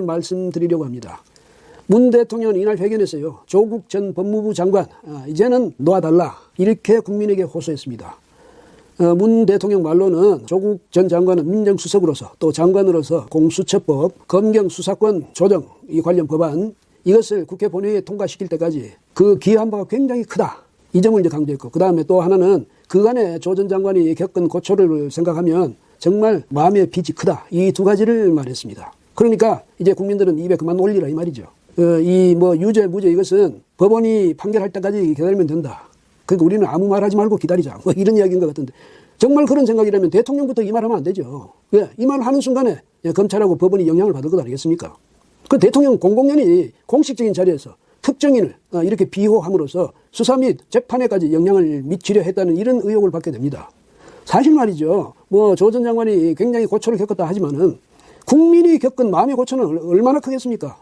말씀드리려고 합니다. 문 대통령은 이날 회견에서요, 조국 전 법무부 장관 이제는 놓아달라 이렇게 국민에게 호소했습니다. 문 대통령 말로는 조국 전 장관은 민정수석으로서 또 장관으로서 공수처법, 검경 수사권 조정 이 관련 법안 이것을 국회 본회의에 통과시킬 때까지 그 기여한 바가 굉장히 크다. 이 점을 이제 강조했고, 그 다음에 또 하나는 그간에 조 전 장관이 겪은 고초를 생각하면 정말 마음의 빚이 크다. 이 두 가지를 말했습니다. 그러니까 이제 국민들은 입에 그만 올리라 이 말이죠. 이 유죄 무죄 이것은 법원이 판결할 때까지 기다리면 된다. 그러니까 우리는 아무 말 하지 말고 기다리자. 이런 이야기인 것 같은데, 정말 그런 생각이라면 대통령부터 이 말하면 안 되죠. 왜? 이 말을 하는 순간에 검찰하고 법원이 영향을 받을 것 아니겠습니까? 그 대통령 공공연히 공식적인 자리에서 특정인을 이렇게 비호함으로써 수사 및 재판에까지 영향을 미치려 했다는 이런 의혹을 받게 됩니다. 사실 말이죠. 조 전 장관이 굉장히 고초를 겪었다 하지만은 국민이 겪은 마음의 고초는 얼마나 크겠습니까?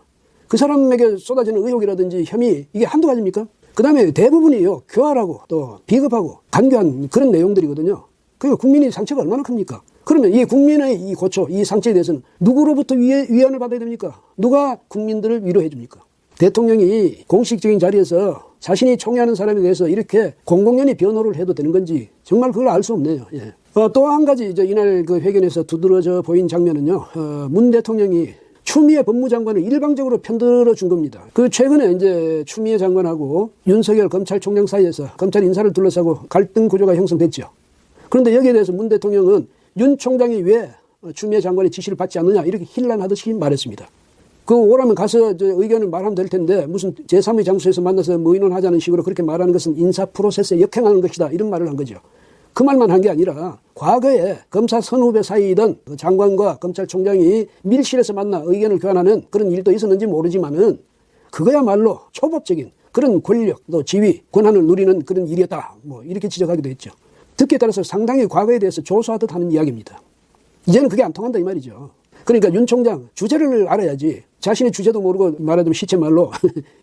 그 사람에게 쏟아지는 의혹이라든지 혐의 이게 한두 가지입니까? 그 다음에 대부분이요, 교활하고 또 비겁하고 간교한 그런 내용들이거든요. 그리고 국민의 상처가 얼마나 큽니까? 그러면 이 국민의 이 고초, 이 상처에 대해서는 누구로부터 위안을 받아야 됩니까? 누가 국민들을 위로해 줍니까? 대통령이 공식적인 자리에서 자신이 총애하는 사람에 대해서 이렇게 공공연히 변호를 해도 되는 건지 정말 그걸 알 수 없네요. 예. 또 한 가지 이날 그 회견에서 두드러져 보인 장면은요, 문 대통령이 추미애 법무장관을 일방적으로 편들어 준 겁니다. 그 최근에 이제 추미애 장관하고 윤석열 검찰총장 사이에서 검찰 인사를 둘러싸고 갈등 구조가 형성됐죠. 그런데 여기에 대해서 문 대통령은 윤 총장이 왜 추미애 장관의 지시를 받지 않느냐 이렇게 힐난하듯이 말했습니다. 그 오라면 가서 의견을 말하면 될 텐데 무슨 제3의 장소에서 만나서 의논하자는 식으로 그렇게 말하는 것은 인사 프로세스에 역행하는 것이다 이런 말을 한 거죠. 그 말만 한 게 아니라 과거에 검사 선후배 사이이던 장관과 검찰총장이 밀실에서 만나 의견을 교환하는 그런 일도 있었는지 모르지만은 그거야말로 초법적인 그런 권력 또 지위 권한을 누리는 그런 일이었다 이렇게 지적하기도 했죠. 듣기에 따라서 상당히 과거에 대해서 조소하듯 하는 이야기입니다. 이제는 그게 안 통한다 이 말이죠. 그러니까 윤 총장 주제를 알아야지 자신의 주제도 모르고 말하자면 시체말로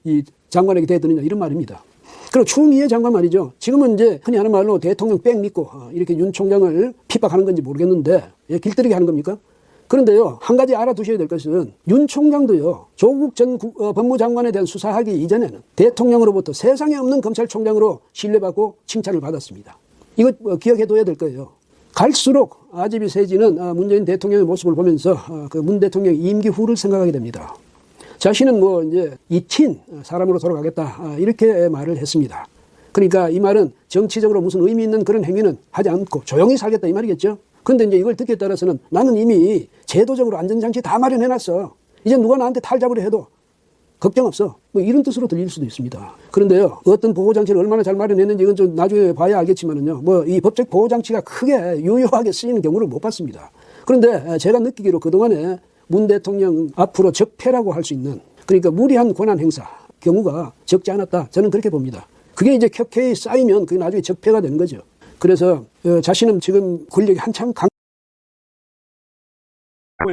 이 장관에게 대드느냐 이런 말입니다. 그리고 추미애 장관 말이죠. 지금은 이제 흔히 하는 말로 대통령 백 믿고 이렇게 윤 총장을 핍박하는 건지 모르겠는데 길들이게 하는 겁니까? 그런데요, 한 가지 알아두셔야 될 것은 윤 총장도요, 조국 전 법무장관에 대한 수사하기 이전에는 대통령으로부터 세상에 없는 검찰총장으로 신뢰받고 칭찬을 받았습니다. 이거 기억해둬야 될 거예요. 갈수록 아집이 세지는 문재인 대통령의 모습을 보면서 그 문 대통령 임기 후를 생각하게 됩니다. 자신은 이제 이친 사람으로 돌아가겠다 이렇게 말을 했습니다. 그러니까 이 말은 정치적으로 무슨 의미 있는 그런 행위는 하지 않고 조용히 살겠다 이 말이겠죠. 그런데 이제 이걸 듣기에 따라서는 나는 이미 제도적으로 안전장치 다 마련해놨어. 이제 누가 나한테 탈잡으려 해도 걱정 없어. 이런 뜻으로 들릴 수도 있습니다. 그런데요, 어떤 보호장치를 얼마나 잘 마련했는지 이건 좀 나중에 봐야 알겠지만은요, 이 법적 보호장치가 크게 유효하게 쓰이는 경우를 못 봤습니다. 그런데 제가 느끼기로 그동안에 문 대통령 앞으로 적폐라고 할 수 있는, 그러니까 무리한 권한 행사 경우가 적지 않았다. 저는 그렇게 봅니다. 그게 이제 켜켜이 쌓이면 그게 나중에 적폐가 되는 거죠. 그래서 자신은 지금 권력이 한창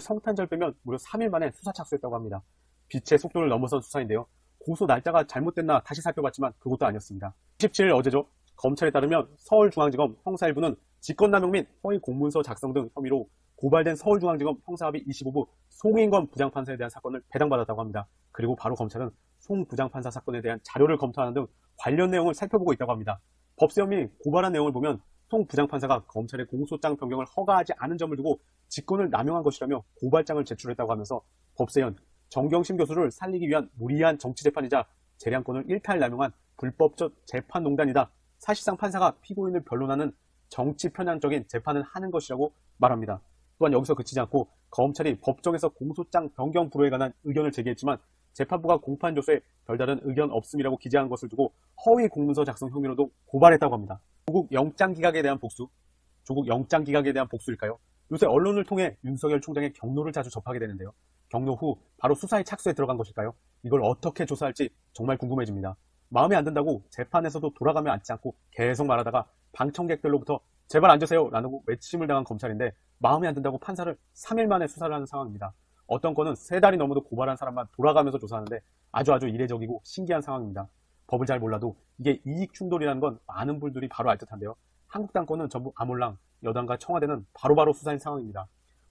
성탄절 빼면 무려 3일 만에 수사 착수했다고 합니다. 빛의 속도를 넘어선 수사인데요. 고소 날짜가 잘못됐나 다시 살펴봤지만 그것도 아니었습니다. 17일 어제죠. 검찰에 따르면 서울중앙지검 형사 1부는 직권남용 및 허위 공문서 작성 등 혐의로 고발된 서울중앙지검 형사합의 25부 송인권 부장판사에 대한 사건을 배당받았다고 합니다. 그리고 바로 검찰은 송 부장판사 사건에 대한 자료를 검토하는 등 관련 내용을 살펴보고 있다고 합니다. 법세움이 고발한 내용을 보면 송 부장판사가 검찰의 공소장 변경을 허가하지 않은 점을 두고 직권을 남용한 것이라며 고발장을 제출했다고 하면서 법세현 정경심 교수를 살리기 위한 무리한 정치재판이자 재량권을 일탈 남용한 불법적 재판농단이다. 사실상 판사가 피고인을 변론하는 정치 편향적인 재판을 하는 것이라고 말합니다. 또한 여기서 그치지 않고 검찰이 법정에서 공소장 변경 불허에 관한 의견을 제기했지만 재판부가 공판 조서에 별다른 의견 없음이라고 기재한 것을 두고 허위 공문서 작성 혐의로도 고발했다고 합니다. 조국 영장 기각에 대한 복수일까요? 요새 언론을 통해 윤석열 총장의 경로를 자주 접하게 되는데요. 경로 후 바로 수사에 착수해 들어간 것일까요? 이걸 어떻게 조사할지 정말 궁금해집니다. 마음에 안 든다고 재판에서도 돌아가며 앉지 않고 계속 말하다가 방청객들로부터 제발 앉으세요 라고 외침을 당한 검찰인데 마음에 안 든다고 판사를 3일 만에 수사를 하는 상황입니다. 어떤 건은 3달이 넘어도 고발한 사람만 돌아가면서 조사하는데 아주 이례적이고 신기한 상황입니다. 법을 잘 몰라도 이게 이익 충돌이라는 건 많은 분들이 바로 알 듯한데요. 한국 당권은 전부 아몰랑, 여당과 청와대는 바로바로 수사인 상황입니다.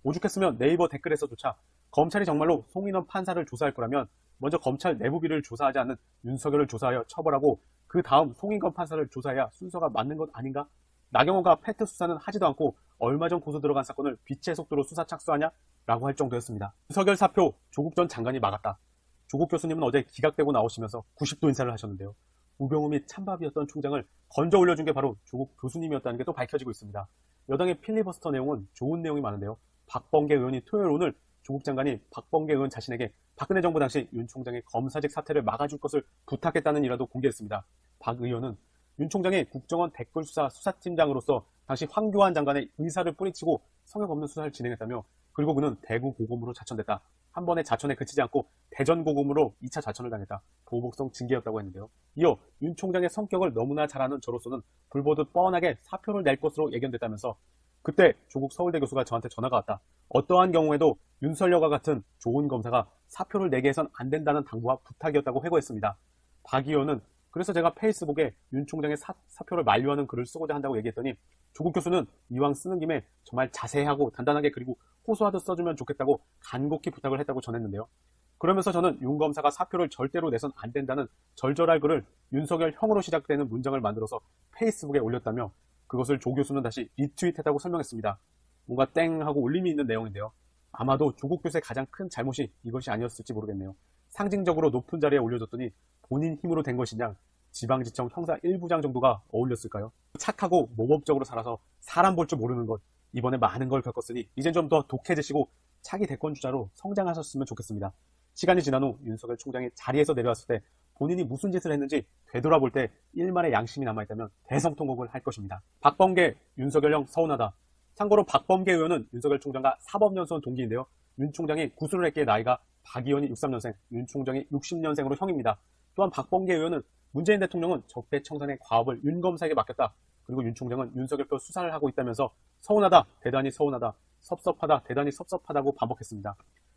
오죽했으면 네이버 댓글에서조차 검찰이 정말로 송인원 판사를 조사할 거라면 먼저 검찰 내부비리를 조사하지 않는 윤석열을 조사하여 처벌하고 그 다음 송인건 판사를 조사해야 순서가 맞는 것 아닌가? 나경원과 패트 수사는 하지도 않고 얼마 전 고소 들어간 사건을 빛의 속도로 수사 착수하냐? 라고 할 정도였습니다. 윤석열 사표 조국 전 장관이 막았다. 조국 교수님은 어제 기각되고 나오시면서 90도 인사를 하셨는데요. 우병우 및 찬밥이었던 총장을 건져 올려준 게 바로 조국 교수님이었다는 게 또 밝혀지고 있습니다. 여당의 필리버스터 내용은 좋은 내용이 많은데요. 박범계 의원이 토요일 오늘 조국 장관이 박범계 의원 자신에게 박근혜 정부 당시 윤 총장의 검사직 사퇴를 막아줄 것을 부탁했다는 일화도 공개했습니다. 박 의원은 윤 총장이 국정원 댓글수사 수사팀장으로서 당시 황교안 장관의 의사를 뿌리치고 성역 없는 수사를 진행했다며 그리고 그는 대구 고검으로 자천됐다. 한 번의 자천에 그치지 않고 대전 고검으로 2차 자천을 당했다. 보복성 징계였다고 했는데요. 이어 윤 총장의 성격을 너무나 잘 아는 저로서는 불보듯 뻔하게 사표를 낼 것으로 예견됐다면서 그때 조국 서울대 교수가 저한테 전화가 왔다. 어떠한 경우에도 윤석열과 같은 좋은 검사가 사표를 내게 해선 안 된다는 당부와 부탁이었다고 회고했습니다. 박 의원은 그래서 제가 페이스북에 윤 총장의 사표를 만류하는 글을 쓰고자 한다고 얘기했더니 조국 교수는 이왕 쓰는 김에 정말 자세하고 단단하게 그리고 호소하듯 써주면 좋겠다고 간곡히 부탁을 했다고 전했는데요. 그러면서 저는 윤 검사가 사표를 절대로 내선 안 된다는 절절할 글을 윤석열 형으로 시작되는 문장을 만들어서 페이스북에 올렸다며 그것을 조 교수는 다시 리트윗했다고 설명했습니다. 뭔가 땡 하고 울림이 있는 내용인데요. 아마도 조국 교수의 가장 큰 잘못이 이것이 아니었을지 모르겠네요. 상징적으로 높은 자리에 올려줬더니 본인 힘으로 된 것이냐 지방지청 형사 1부장 정도가 어울렸을까요? 착하고 모범적으로 살아서 사람 볼 줄 모르는 것 이번에 많은 걸 겪었으니 이젠 좀 더 독해지시고 차기 대권주자로 성장하셨으면 좋겠습니다. 시간이 지난 후 윤석열 총장이 자리에서 내려왔을 때 본인이 무슨 짓을 했는지 되돌아볼 때 일말의 양심이 남아있다면 대성통곡을 할 것입니다. 박범계, 윤석열 형 서운하다. 참고로 박범계 의원은 윤석열 총장과 사법연수원 동기인데요. 윤 총장이 구술을 했기에 나이가 박 의원이 63년생, 윤 총장이 60년생으로 형입니다. 또한 박범계 의원은 문재인 대통령은 적폐청산의 과업을 윤 검사에게 맡겼다. 그리고 윤 총장은 윤석열표 수사를 하고 있다면서 서운하다, 대단히 서운하다, 섭섭하다, 대단히 섭섭하다고 반복했습니다.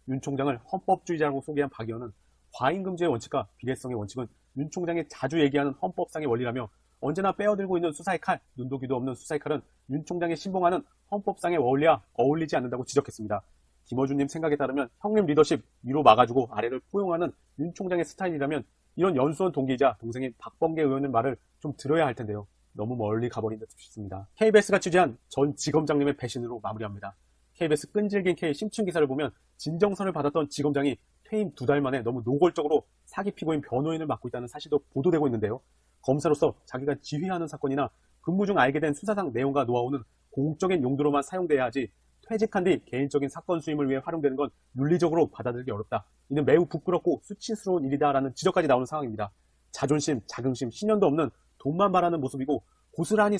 윤 총장을 헌법주의자라고 소개한 박 의원은 과잉금지의 원칙과 비례성의 원칙은 윤 총장이 자주 얘기하는 헌법상의 원리라며 언제나 빼어들고 있는 수사의 칼, 눈도 귀도 없는 수사의 칼은 윤 총장이 신봉하는 헌법상의 원리와 어울리지 않는다고 지적했습니다. 김어준님 생각에 따르면 형님 리더십 위로 막아주고 아래를 포용하는 윤 총장의 스타일이라면 이런 연수원 동기이자 동생인 박범계 의원의 말을 좀 들어야 할 텐데요. 너무 멀리 가버린 듯 싶습니다. KBS가 취재한 전 지검장님의 배신으로 마무리합니다. KBS 끈질긴 K 심층 기사를 보면 진정서를 받았던 지검장이 퇴임 2달 만에 너무 노골적으로 사기 피고인 변호인을 맡고 있다는 사실도 보도되고 있는데요. 검사로서 자기가 지휘하는 사건이나 근무 중 알게 된 수사상 내용과 노하우는 공적인 용도로만 사용돼야 하지 퇴직한 뒤 개인적인 사건 수임을 위해 활용되는 건 윤리적으로 받아들이기 어렵다. 이는 매우 부끄럽고 수치스러운 일이다라는 지적까지 나오는 상황입니다. 자존심, 자긍심, 신념도 없는 돈만 바라는 모습이고 고스란히